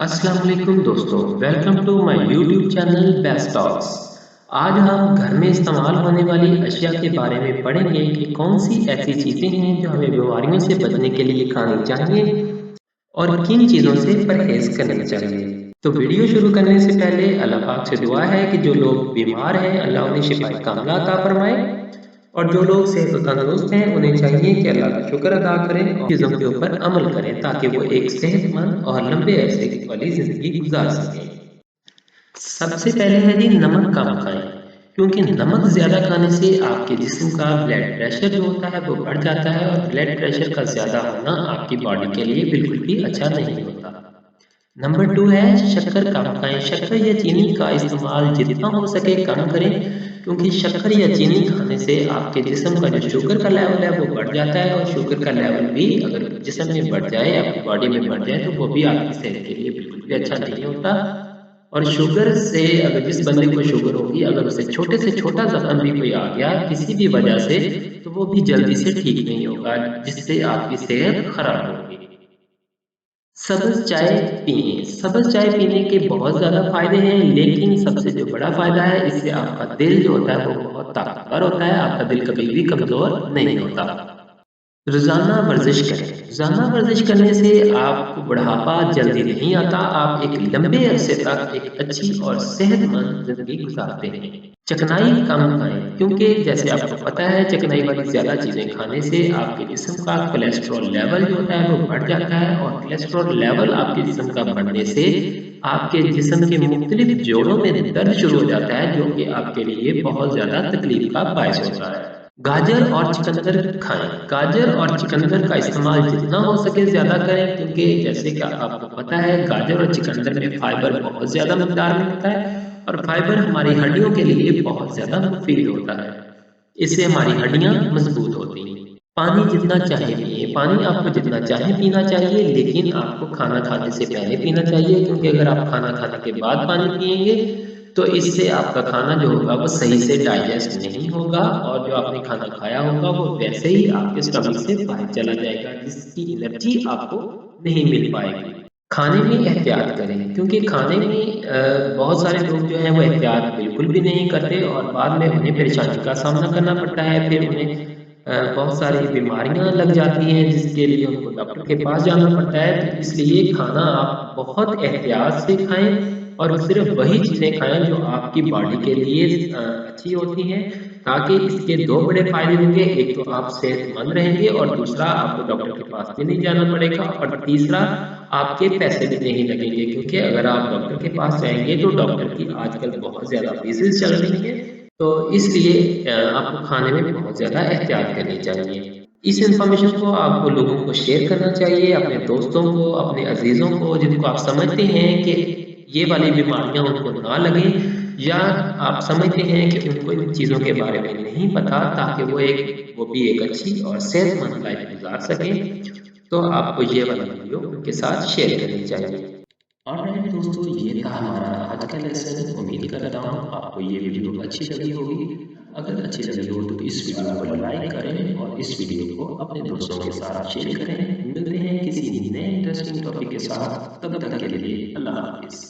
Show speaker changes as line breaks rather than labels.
अस्सलाम वालेकुम दोस्तों, welcome to my YouTube channel Best Talks. आज हम घर में इस्तेमाल होने वाली अशिया के बारे में पढ़ेंगे कि कौन सी ऐसी चीज़ें हैं जो हमें बीमारियों से बचने के लिए खानी चाहिए और किन चीज़ों से परहेज करना चाहिए। तो वीडियो शुरू करने से पहले अल्लाह पाक से दुआ है कि जो लोग बीमार हैं अल्लाह उन्हें शिफाए कामिला अता फरमाए और जो लोग सेहत व तंदुरुस्त हैं उन्हें चाहिए कि अल्लाह का शुक्र अदा करें और चीज़ों के ऊपर अमल करें ताकि वो एक सेहतमंद और लंबे अरसे वाली ज़िंदगी गुजार सकें। सबसे पहले है जी नमक कम खाएं, क्योंकि नमक ज़्यादा खाने से आपके जिस्म का ब्लड प्रेशर जो होता है वो बढ़ जाता है और ब्लड प्रेशर का ज़्यादा होना आपकी बॉडी के लिए बिल्कुल भी अच्छा नहीं होता। नंबर 2 है शक्कर कम खाएं। शक्कर या चीनी का इस्तेमाल जितना हो सके कम करें, क्योंकि शक्कर या चीनी खाने से आपके जिस्म का जो शुगर का लेवल है वो बढ़ जाता है और शुगर का लेवल भी अगर जिस्म में बढ़ जाए, आपकी बॉडी में बढ़ जाए, तो वो भी आपकी सेहत के लिए बिल्कुल भी अच्छा नहीं होता। और शुगर से अगर जिस बंदे को शुगर होगी, अगर उसे छोटे से छोटा ज़ख्म भी कोई आ गया किसी भी वजह से, तो वो भी जल्दी से ठीक नहीं होगा, जिससे आपकी सेहत खराब होगी। सब्ज़ चाय पिएँ। सब्ज़ चाय पीने के बहुत ज़्यादा फ़ायदे हैं, लेकिन सबसे जो बड़ा फ़ायदा है, इससे आपका दिल जो होता है वो बहुत ताकतवर होता है, आपका दिल कभी भी कमज़ोर नहीं होता। रोज़ाना वर्जिश करें। रोज़ाना वर्जिश करने से आपको बुढ़ापा जल्दी नहीं आता, आप एक लंबे अरसे तक एक अच्छी और सेहतमंद ज़िंदगी गुज़ारते हैं। चिकनाई कम खाएँ, क्योंकि जैसे आपको पता है चिकनाई वाली ज़्यादा चीज़ें खाने से आपके जिस्म का कोलेस्ट्रॉल लेवल जो होता है वो बढ़ जाता है और कोलेस्ट्रॉल लेवल आपके जिस्म का बढ़ने से आपके जिस्म के मुख्तलिफ जोड़ों में दर्द शुरू हो जाता है, जो कि आपके लिए बहुत ज़्यादा तकलीफ का बायस होता है। गाजर और चुकंदर खाएं। गाजर और चुकंदर का इस्तेमाल जितना हो सके ज़्यादा करें, क्योंकि जैसे कि आपको पता है गाजर और चुकंदर में फाइबर बहुत ज़्यादा मकदार में होता है और फाइबर हमारी हड्डियों के लिए बहुत ज़्यादा मुफीद होता है। इससे हमारी हड्डियां मजबूत होती हैं। पानी जितना चाहे पिए। पानी आपको जितना चाहे पीना चाहिए, लेकिन आपको खाना खाने से पहले पीना चाहिए, क्योंकि अगर आप खाना खाने के बाद पानी पिएंगे तो इससे आपका खाना जो होगा वो सही से डाइजेस्ट नहीं होगा और जो आपने खाना खाया होगा वो वैसे ही आपके स्टमक से बाहर चला जाएगा, जिसकी एनर्जी आपको नहीं मिल पाएगी। खाने में एहतियात करें, क्योंकि खाने में बहुत सारे लोग जो हैं वो एहतियात बिल्कुल भी नहीं करते और बाद में उन्हें परेशानी का सामना करना पड़ता है। फिर उन्हें बहुत सारी बीमारियां लग जाती हैं, जिसके लिए उनको डॉक्टर के पास जाना पड़ता है। तो इसलिए खाना आप बहुत एहतियात से खाएं और सिर्फ वही चीज़ें खाएं जो आपकी बॉडी के लिए अच्छी होती हैं, ताकि इसके दो बड़े फायदे होंगे। एक तो आप सेहतमंद रहेंगे और दूसरा आपको डॉक्टर के पास भी नहीं जाना पड़ेगा और तीसरा आपके पैसे भी नहीं लगेंगे, क्योंकि अगर आप डॉक्टर के पास जाएंगे तो डॉक्टर की आजकल बहुत ज़्यादा फीसेस चल रही हैं, तो इसलिए आपको खाने में बहुत ज़्यादा एहतियात करनी चाहिए। इस इन्फॉर्मेशन को आपको लोगों को शेयर करना चाहिए, अपने दोस्तों को, अपने अजीज़ों को, जिनको आप समझते हैं कि ये वाली बीमारियां उनको ना लगें, या आप समझते हैं कि उनको इन चीज़ों के बारे में नहीं पता, ताकि वो भी एक अच्छी और सेहतमंद लाइफ गुजार सकें। तो आपको ये वाला वीडियो उनके साथ शेयर करनी चाहिए। ऑलराइट दोस्तों, ये था हमारा आज का लेसन। उम्मीद करता हूँ आपको ये वीडियो अच्छी लगी होगी। अगर अच्छी लगी हो तो इस वीडियो को लाइक करें और इस वीडियो को अपने दोस्तों के साथ शेयर करें। मिलते हैं किसी नए इंटरेस्टिंग टॉपिक के साथ, तब तक के लिए अल्लाह हाफिज़।